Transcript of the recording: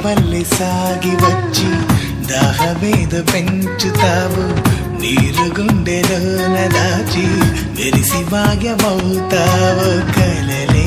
వల్లే సాగి వచ్చి దాహమేద పెంచుతావు నీరు గుండెలోన దాచి మెరిసి భాగ్యమవుతావు కలలే